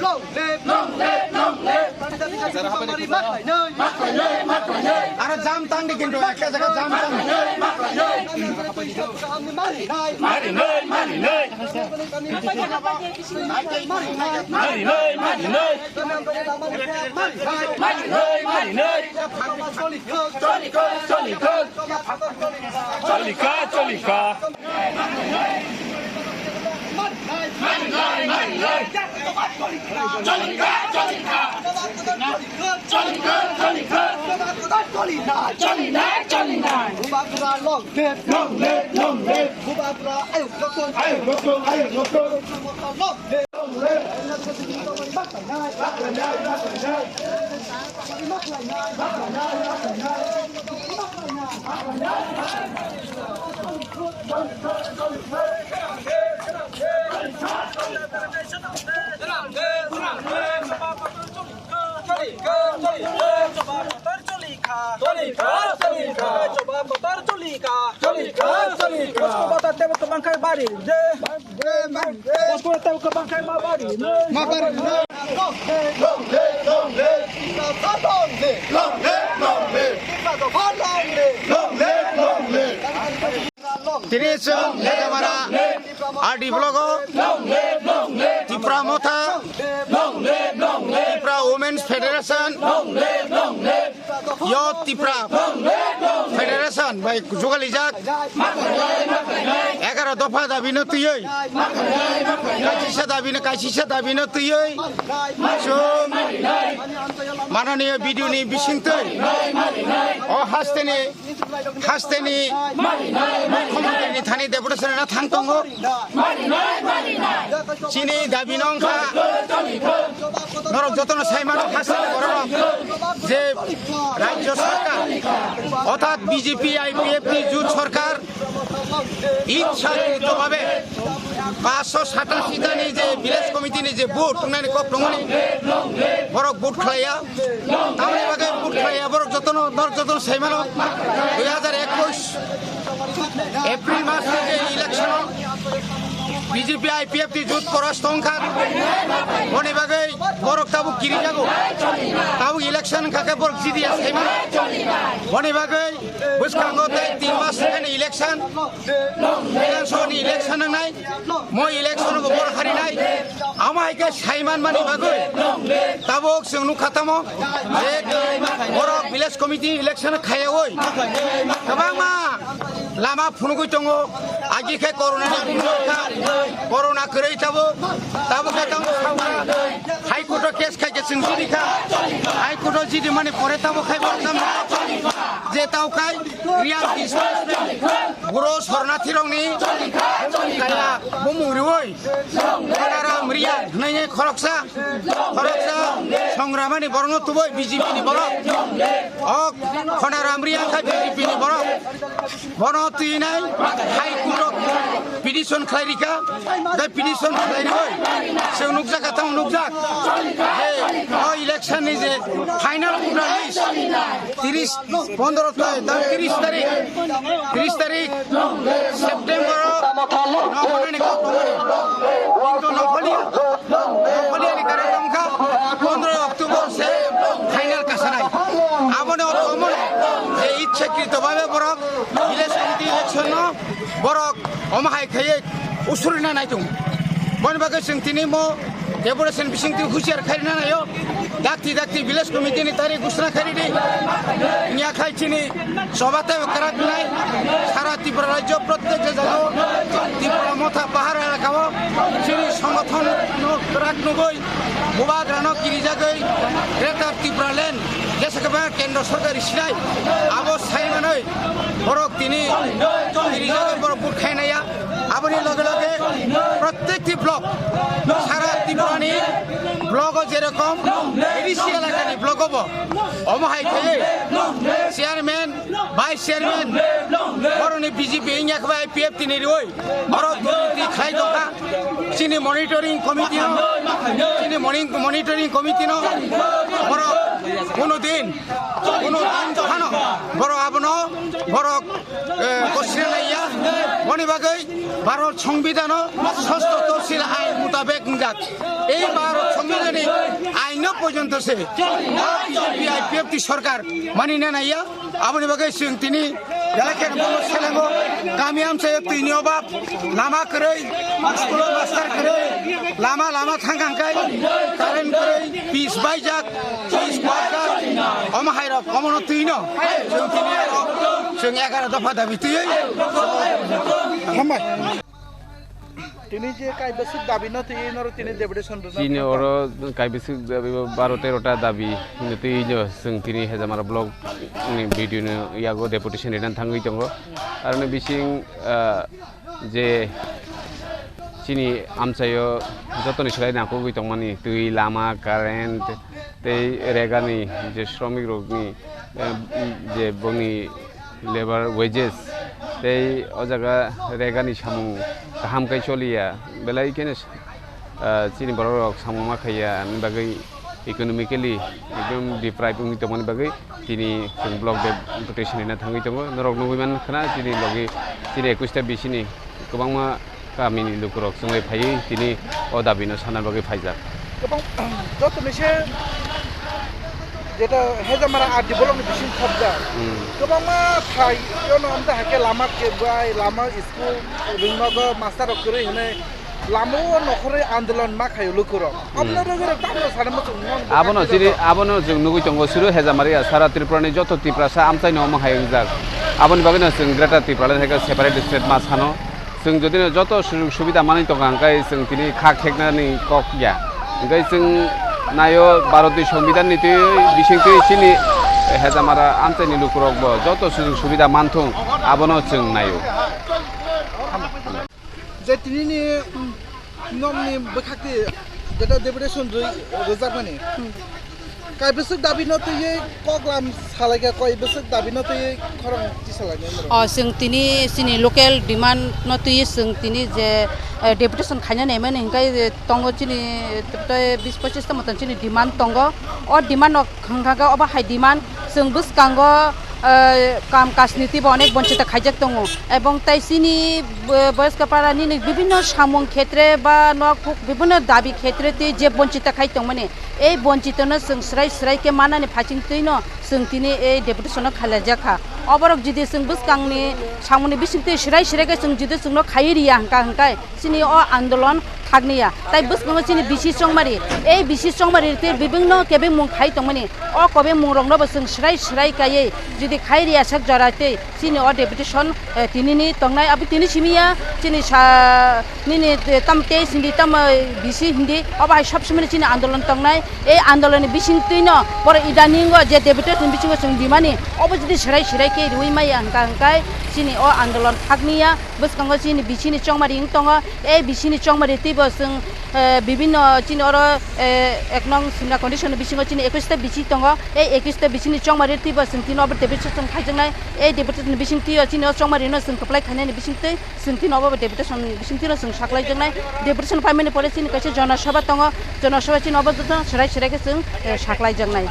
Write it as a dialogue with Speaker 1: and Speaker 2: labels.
Speaker 1: long live Sarah apa ni? Ada jam tang di kinto, ekor jaga jam tang. Tini sung hamaरा आरडी ब्लॉगो Tripura Motha Tripura women's federation यो Tripura federation भाई जुगालिजाक 11 दफा दाबिनो तुयै कायसिसा दाबिनो तुयै जों माननीय बिडिअनि बिसिंथै अ हास्तेनि मुख्यमंत्री थानि डेपुटेशना थांतंगो चीनी दाबिनो अंखा नरक जतन साइमानो हास्ते बरम जे राज्य सरकार अर्थात बीजेपी आईपीएफनि जुट सरकार इच्छाकृतभावे 587 तानि जे विलेज कमिटिनि जे बुथ थांनानै कप्लंनि बरक बुथ खालाया तामनि बागै बुथ खालाया बरक जतन साइमानो 2021 एप्रिल मासनि जे इलेक्शन बीजेपी आईपीएफ नि जुट परास्त अंखार बनि बागै बरक ताबु किरि जागो ताबु इलेक्शन खाके बरक जिदिया साइमान बनि बागै बुसखांगो 3 मास नि इलेक्शन विधानसभानि इलेक्शन नांनाय म इलेक्शन को बर हारिनाय आमायके साइमान मानि बागै ताबु जों नुखातामो जे बरक विलेज कमिटि इलेक्शन खायावै गोबां मा लामा फुनुगै दङ आगिखे कोरोना करै ताबो के तां हाई कोर्ट केस खाइके जों जिदिखा हाई कोर्ट जिदि माने परे ताबो खाइ बरजाम जे तावखाय रियाल बर' शरणार्थीरंनि काया बुमुरिवै खनाराम रिया होननायनि खरकसा संग्रामानि बरन तुबै बीजेपीनि बरक अ खनाराम रिया खाय बीजेपीनि बरक बन तुइनाय हाई कोर्ट पिटिशन खायरिका दा पिटिशन खायरिवै जों नुकजाका तां नुकजाक जे अ इलेक्शन नि जे फाइनल भोटार लिस्ट 15 तारिख सेप्टेम्बर नखलियानि कार्यक्रम का 15 अक्टूबर से फाइनल कासानाय आबने अतमने जे इच्छाकृतभावे बरक विलेज कमिटि इलेक्शन बरक अमाहाय खायै उसुरिना नायदों बनि बागै जों दिनै म डेपुटेशन बिसिंथि हुसियार खायरिना नायो दाक्ति विलेज कमिटिनि तारिख घोषणा खायरिदि निया खायथिनि सभाते कराखनाय सारा त्रिपुरा राज्य प्रत्येक जायगायाव त्रिपुरा मोथा पाहाड़ एलाकायाव जोंनि संगठन कराखनुगै मुबाग्रानो किरिजागै ग्रेटार त्रिपुरा लैंड जेसेबां केन्द्र सरकारि सिनाय आबो सायमानै बरक दिनै किरिजागै बरक बुथ खायनाया आबोनि लगे लगे प्रत्येकটি ब्लक सारा त्रिपुरानि ब्लक जेरकम एडिसि एलाकानि ब्लक हबो अमाहाय खायै चेयारमैन भाइस चेयारमैन बरनि बीजेपी इंयाखबा आईपीएफ तिनिरै बरक दुर्नीति खाय दखा चीनी मॉनिटरिंग कमिटि बरक কোনোদিন তখনও বড় আবনো বড় কোশ্চেন লাইয়া বনি বাগৈ ভারত সংবিধান ষষ্ঠ তফসিল আইন মোতাবেক যাক এই ভারত সংবিধানিক আইন পর্যন্ত সে বিজেপি সরকার মানিনা নাইয়া আবনি বাগৈ সিং তিনি এলাকার বড় ছেলেঙ্গ গামি আমছে তিনি অভাব লামা করে স্কুল মাস্টার করে লামা থাঙ্গাঙ্কাই কারেন্ট করে পিস বাইজাক পিস বাজাক অমাহাই রক কমন তুইন जों তিনি जों 11 দফা দাবি তুই হামাই
Speaker 2: তিনি যে কাইবেসিক দাবি না তুই নর তিনি ডেপুটেশন
Speaker 3: তিনি ওর কাইবেসিক দাবি 12-13টা দাবি তুই जों তিনি হেজামারা ব্লগ ভিডিও ইয়াগো ডেপুটেশন এনান থাঙ্গই দङ आरो बिसिं जे চিনি আমচাयो যতনি সলাই নাকো গই দংমানি তুই লামা কারেন্ট তেই রেগানি যে শ্রমিক রোগনি যে বনি লেবার ওয়েজেস তেই ও জায়গা রেগানি সামু গাहामखाय চলিয়া বেলাই কেনে চিনি বড় সামু মাখাইয়া বাগৈ ইকোনমিক্যালি एकदम ডিপ্রাইভ উনি তমনি বাগৈ তিনি जों ब्लक डेपुटेशन एना थांगै दङ नरक नगैमान खाना चिनि लगे चिनि 21टा बिसिनि गोबांमा गामिनि लोगरक जोंलाय फायै তিনি ও দাবিনো সানার বাগৈ ফাইজা
Speaker 2: এবং যতনিসে যেটা হেজামারা আদি বলং বিসিং খবজা গোবাংমা ফাই ইয়নো আমদা হাকে লামা কেবাই লামা স্কুল রুমনগ মাস্টার করে হেনে লামো নখরে আন্দোলন মা খায় লুকুরক আমনা রগরে তামনো সারামো
Speaker 3: আবনো जों नुगै दङ सुरु हेजामारिया सारा त्रिपुरानि जत त्रिपुरासा आमचाइनो माहाय जाक आबनि बागैनो जों ग्रेटार त्रिपुरानि थाखाय सेपारेट स्टेट मा सानो जों जुदि जत सुजुग सुबिदा मानि दङ आंखाय जों तिनि खा खेकनानि ककया ओंखाय जों नायो भारतनि संबिधाननि दै बिसिंथि सिनि हेजामारा आमचाइनि लुकुरकबो जत सुजुग सुबिदा मानथों आबनो जों नायो
Speaker 2: যে তিনি নমনি বখাতি যেটা ডেপুটেশন রোজাক মানে কাইবেসক দাবি নতয়ে কগলাম সালাইগা কাইবেসক দাবি নতয়ে খরং তি সালাইগা
Speaker 4: जों तिनी सिनि लोकेल डिमान्ड नतुय जों तिनी जे डेपुटेशन खाइना नेमन हिंकाय तंगो चिनि 20-25 ता मतन चिनि डिमान्ड तंगो और डिमान्ड खंगागा अबा हाइ डिमान्ड जों बुसकांगो काम काजनीति अनेक बंचित खाइजाक दङ এবং তাই চিনি বয়স্ক পারানি বিভিন্ন সামং ক্ষেত্রে বা বিভিন্ন দাবি ক্ষেত্রে যে বঞ্চিত খাই দङ মানে এই বঞ্চিতনো जों স্রাইকে মানানি ফাচিং তৈনো जों तिनी এই ডেপুটেশন খালাজাখা অবরক যদি जों বুসকাংনি সামনি বিসিংতে স্রাইকে जों যদি जोंनो খাইরিয়া হাंकाय চিনি অ আন্দোলন থাকনিয়া তাই বুসকাংনি চিনি বিসি সংমারি এই বিসি সংমারিতে বিভিন্ন কেবে মুং খাই দङ মানে অ কবে মুং রংনবো जों স্রাই কাयै যদি খাইরিয়া সাক জরাতে চিনি অ ডেপুটেশন তিনিনি তংনাই আবি তিনি সিমিয়া চিনি নিনি তামতে সিন্দি তাম বিসি হিন্দি অবাই সব সময় চিনি আন্দোলন তংনাই এই আন্দোলনের বিসিং তুইনো বড় ইদানিঙ্গ যে ডেপুটেশন বিসিং जों দিমানি অব যদি স্রাইকে রুই মাই হাंकाय চিনি অ আন্দোলন থাকনিয়া বুসকাংগ চিনি বিসিনি চংমারি দङ এই বিসিনি চংমারি তিব जों বিভিন্ন চিনি অর এক নং সিমনা কন্ডিশন বিসিং চিনি 21টা বিসি দङ এই 21টা বিসিনি চংমারি তিব जों তিন অব ডেপুটেশন খাইজनाय এই ডেপুটেশন বিসিং তিयो চিনি অ চংমারিनो जों खप्लाय खानायनि बिसिं तै जों तिन अबो डेपुटेशन बिसिं तिनो जों साख्लाय जोंनाय डेपुटेशन फाइमेनि पलिसिनि कासे जनसभा दङ जनसभा चिन अबो जों स्राइके जों साख्लाय जोंनाय